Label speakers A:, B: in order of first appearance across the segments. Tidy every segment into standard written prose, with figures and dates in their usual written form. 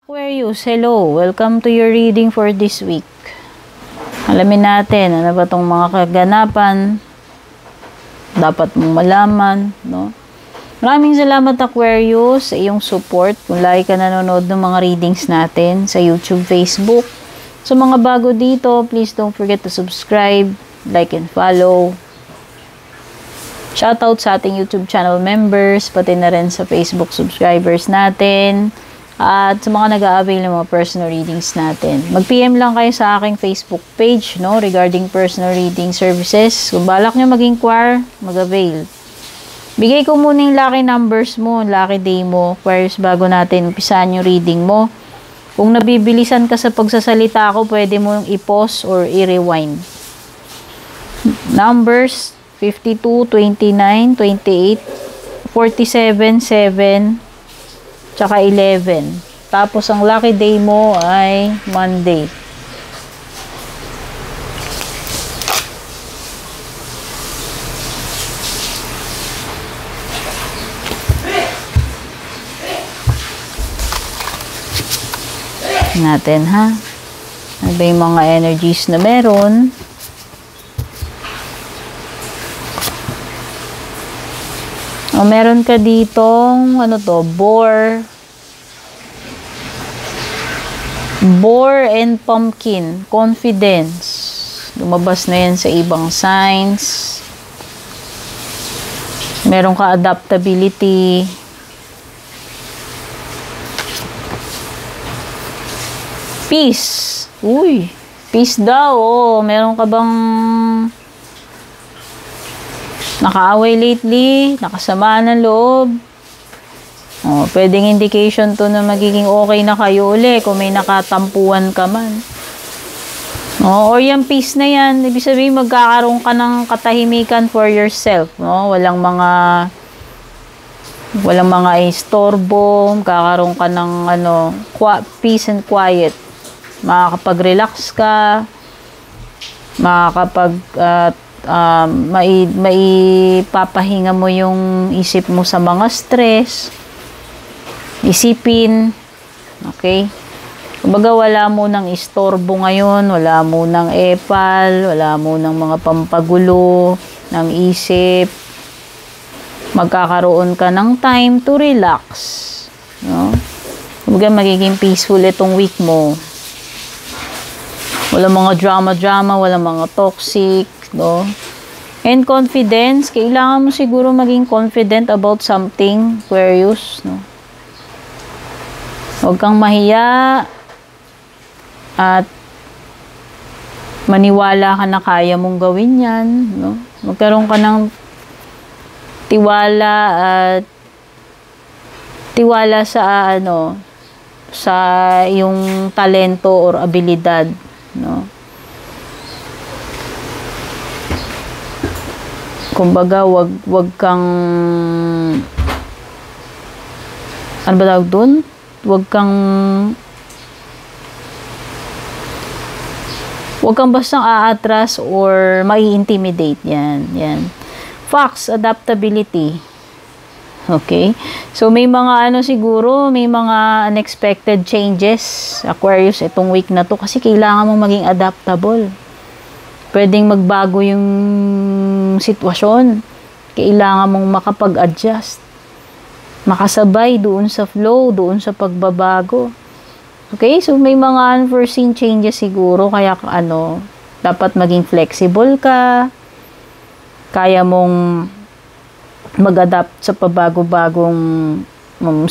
A: Aquarius, hello. Welcome to your reading for this week. Alamin natin, ano ba tong mga kaganapan dapat mong malaman, no? Maraming salamat Aquarius sa iyong support kung lagi ka nanonood ng mga readings natin sa YouTube, Facebook. Sa mga bago dito, please don't forget to subscribe, like and follow. Shoutout sa ating YouTube channel members, pati na rin sa Facebook subscribers natin. At sa mga nag-a-avail ng mga personal readings natin. Mag-PM lang kayo sa aking Facebook page, no, regarding personal reading services. Kung balak nyo mag-inquire, mag-avail. Bigay ko muna yung lucky numbers mo, lucky day mo, Aquarius, bago natin umpisahan yung reading mo. Kung nabibilisan ka sa pagsasalita ko, pwede mo yung i-pause or i-rewind. Numbers 52, 29, 28, 47, 7, tsaka 11. Tapos, ang lucky day mo ay Monday. Natin, ha? Ano ba yung mga energies na meron? O, meron ka ditong, ano to, boar and pumpkin, confidence. Lumabas na yan sa ibang signs. Meron ka adaptability. Peace. Uy, peace daw. Oh, meron ka bang nakaaway lately, nakasama ng loob? Oh, pwedeng indication to na magiging okay na kayo uli kung may nakatampuan ka man. Oh, or yung peace na yan, ibig sabihin magkakaroon ka ng katahimikan for yourself, no? Walang mga istorbo, magkakaroon ka ng peace and quiet. Makakapag-relax ka, maipapahinga mo yung isip mo sa mga stress, isipin, okay? Kumbaga wala mo ng istorbo ngayon, wala mo ng epal, wala mo ng mga pampagulo ng isip. Magkakaroon ka ng time to relax, no? Kumbaga magiging peaceful itong week mo. Wala mga drama, wala mga toxic, no? And confidence, kailangan mo siguro maging confident about something, Aquarius, no? Huwag kang mahiya at maniwala ka na kaya mong gawin yan, no? Magkaroon ka ng tiwala sa sa iyong talento or abilidad, no? Kumbaga, wag kang ano ba tawag dun? Wag kang bastang aatras or mai-intimidate. Yan. Facts, adaptability. Okay? So, may mga siguro, may mga unexpected changes, Aquarius, itong week na to. Kasi kailangan mong maging adaptable. Pwedeng magbago yung sitwasyon. Kailangan mong makapag-adjust. Makasabay doon sa flow, doon sa pagbabago. Okay? So, may mga unforeseen changes siguro. Kaya, dapat maging flexible ka. Kaya mong mag-adapt sa pabago-bagong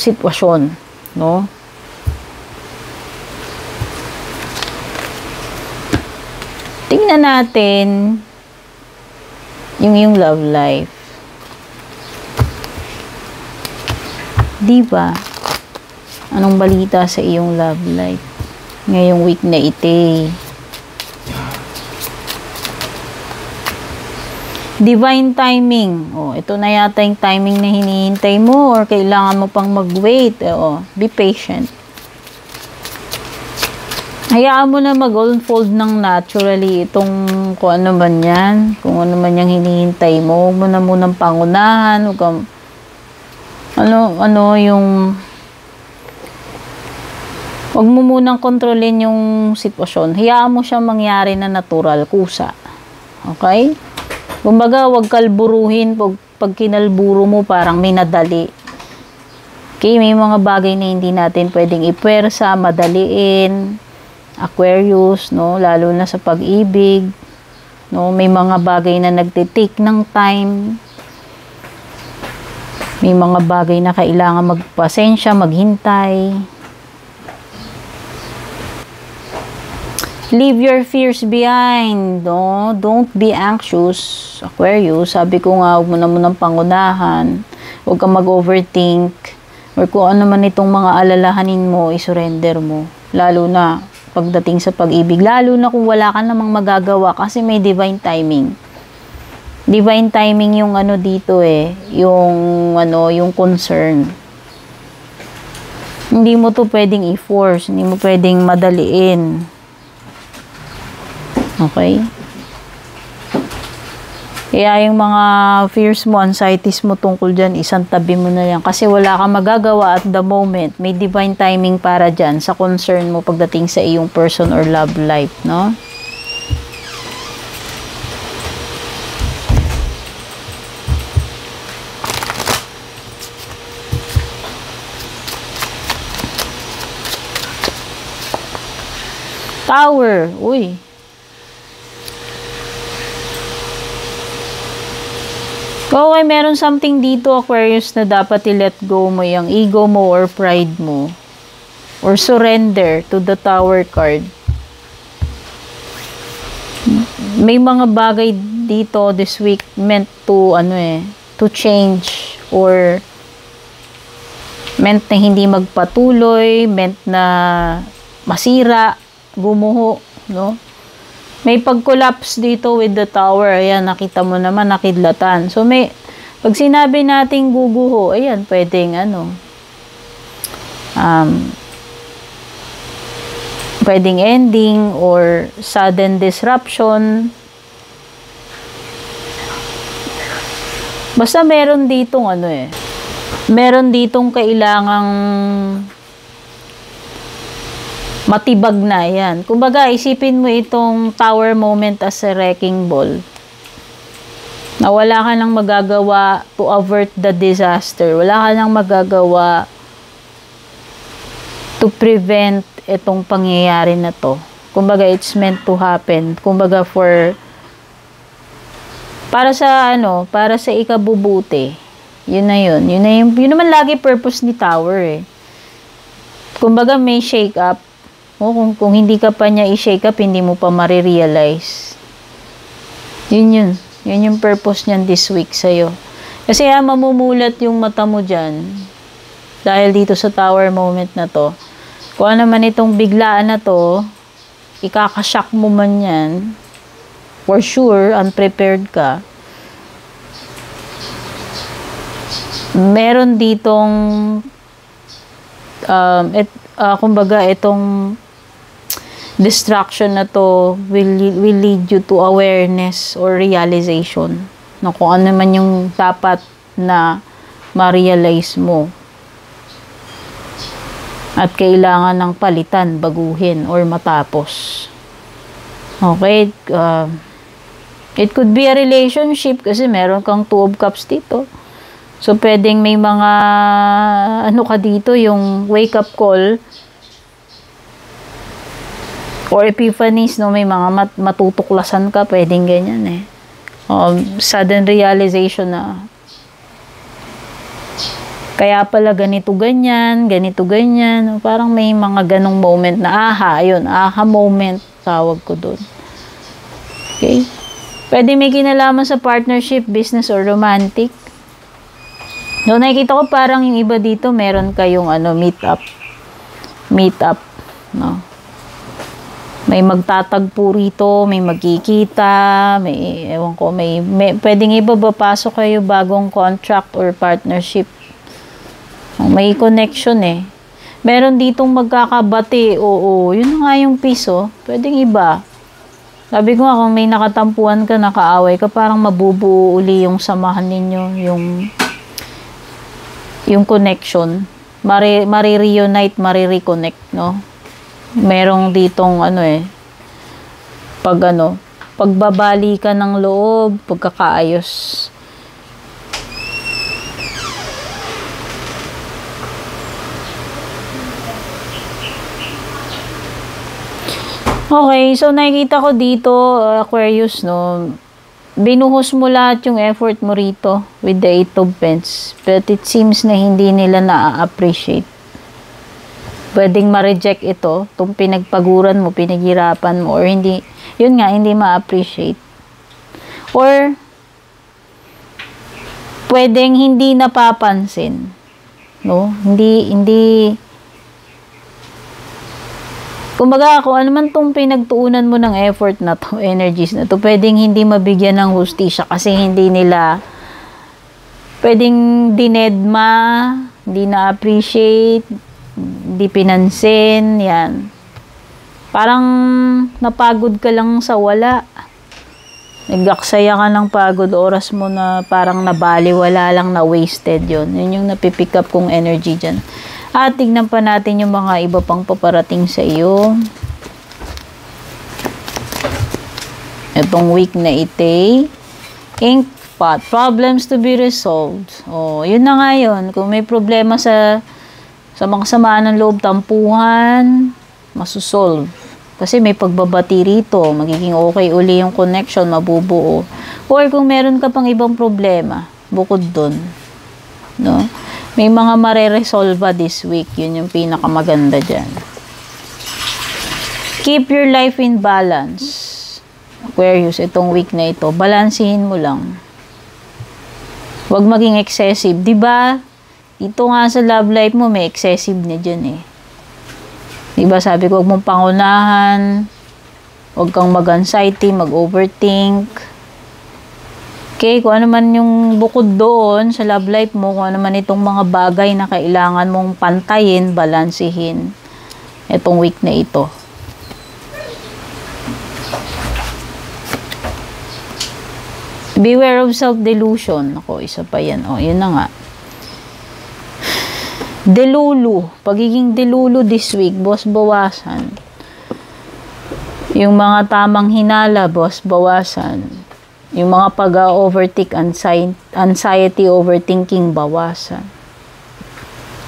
A: sitwasyon, no? Tingnan natin yung love life. Diba? Anong balita sa iyong love life ngayong week na ite? Divine timing. Oh, ito na yata yung timing na hinihintay mo or kailangan mo pang mag-wait. Be patient. Hayaan mo na mag-unfold ng naturally itong kung ano man yan. Kung ano man yung hinihintay mo. Huwag mo na munang pangunahan. Huwag kang Huwag mo munang kontrolin yung sitwasyon. Hayaan mo siyang mangyari na natural, kusa. Okay? Kumbaga, huwag kalburuhin. Pag kinalburo mo, parang minadali. Okay? May mga bagay na hindi natin pwedeng ipwersa, madaliin, Aquarius, no? Lalo na sa pag-ibig. No? May mga bagay na nagtitake ng time. May mga bagay na kailangan magpasensya, maghintay. Leave your fears behind. No? Don't be anxious, Aquarius. Sabi ko nga, huwag mo na munang pangunahan. Huwag kang mag-overthink. Or kung ano man itong mga alalahanin mo, isurrender mo. Lalo na pagdating sa pag-ibig. Lalo na kung wala ka namang magagawa kasi may divine timing. Divine timing yung ano dito yung concern. Hindi mo to pwedeng i-force. Hindi mo pwedeng madaliin. Okay? Kaya yung mga fears mo, anxieties mo tungkol dyan, isang tabi mo na yan. Kasi wala kang magagawa at the moment. May divine timing para dyan sa concern mo pagdating sa iyong person or love life, no? Tower. Uy. Okay, meron something dito, Aquarius, na dapat i-let go mo yung ego mo or pride mo. Or surrender to the Tower card. May mga bagay dito this week meant to, to change or meant na hindi magpatuloy, meant na masira, gumuho, no? May pag-collapse dito with the Tower. Ayan, nakita mo naman, nakidlatan. So, pag sinabi nating guguho, ayan, pwedeng, pwedeng ending or sudden disruption. Basta meron ditong, meron ditong kailangang matibag na yan. Kumbaga, isipin mo itong Tower moment as a wrecking ball. Na wala ka nang magagawa to avert the disaster. Wala ka nang magagawa to prevent itong pangyayari na to. Kumbaga, it's meant to happen. Kumbaga, para sa ikabubuti. Yun na yun. Yun naman lagi purpose ni Tower, Kumbaga, may shake up. Kung hindi ka pa niya i-shake up, hindi mo pa marirealize. Yun yung purpose niyan this week sa'yo. Kasi mamumulat yung mata mo dyan. Dahil dito sa Tower moment na to. Kung ano man itong biglaan na to, ikakashock mo man yan. For sure, unprepared ka. Meron ditong kumbaga itong distraction na to will lead you to awareness or realization na kung ano man yung dapat na ma-realize mo at kailangan ng palitan, baguhin or matapos. Okay, it could be a relationship kasi meron kang 2 of Cups dito. So pwedeng may mga ka dito, yung wake up call or epiphanies, no? May mga matutuklasan ka, pwedeng ganyan sudden realization na kaya pala ganito ganyan. Parang may mga ganong moment na aha moment, tawag ko doon. Okay? Pwede may kinalaman sa partnership, business, or romantic. No, nakikita ko parang yung iba dito, meron kayong meet up, no? May magtatagpo rito, may magkikita, pwedeng iba papasok kayo bagong contract or partnership. May connection Meron ditong magkakabati, yun nga yung piso, pwedeng iba. Sabi ko nga, kung may nakatampuan ka, nakaaway ka, parang mabubuo uli yung samahan ninyo, yung connection. Mare-reunite, mare-reconnect, no? Merong ditong pagbabali ka ng loob, pagkakaayos. Okay, so nakikita ko dito, Aquarius, no, binuhos mo lahat yung effort mo rito with the 8 of Pentacles. But it seems na hindi nila na-appreciate. Pwedeng ma-reject ito, itong pinagpaguran mo, pinaghirapan mo, or hindi, yun nga, hindi ma-appreciate. Or, pwedeng hindi napapansin. No? Hindi, kumbaga, kung ano man itong pinagtuunan mo ng effort na to, energies na to, pwedeng hindi mabigyan ng hustisya kasi hindi nila, pwedeng dinedma, hindi na-appreciate, hindi pinansin, yan. Parang napagod ka lang sa wala. Nagaksaya ka ng pagod, oras mo na parang nabaliwala lang, na wasted yun. Yun yung napipick up kong energy dyan. At tignan pa natin yung mga iba pang paparating sa iyo. Itong week na ite. Ink pot. Problems to be resolved. Oh, yun na nga yun. Kung may problema sa mga samaan ng loob, tampuhan, masusolve. Kasi may pagbabati rito. Magiging okay uli yung connection, mabubuo. Or kung meron ka pang ibang problema, bukod dun. No? May mga mareresolve this week. Yun yung pinakamaganda dyan. Keep your life in balance. Aquarius, itong week na ito, balansihin mo lang. Huwag maging excessive. Diba? Ito nga sa love life mo, may excessive na dyan eh. Diba? Sabi ko, huwag mong pangunahan. Huwag kang mag-anxiety, mag-overthink. Okay, kung ano man yung bukod doon sa love life mo, kung ano man itong mga bagay na kailangan mong pantayin, balansihin itong week na ito. Beware of self-delusion. Ako, isa pa yan. O, yun na nga. Delulu. Pagiging delulu this week, boss, bawasan. Yung mga tamang hinala, boss, bawasan. Yung mga pag-overtake, anxiety, overthinking, bawasan.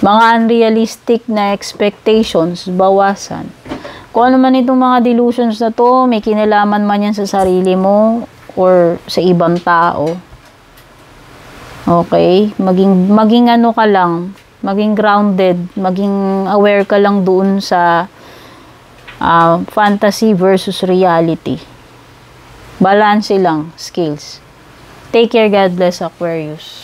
A: Mga unrealistic na expectations, bawasan. Kung ano man itong mga delusions na to, may kinalaman man yan sa sarili mo or sa ibang tao. Okay? Maging ano ka lang, maging grounded, maging aware ka lang doon sa fantasy versus reality. Balance lang, skills. Take care, God bless, Aquarius.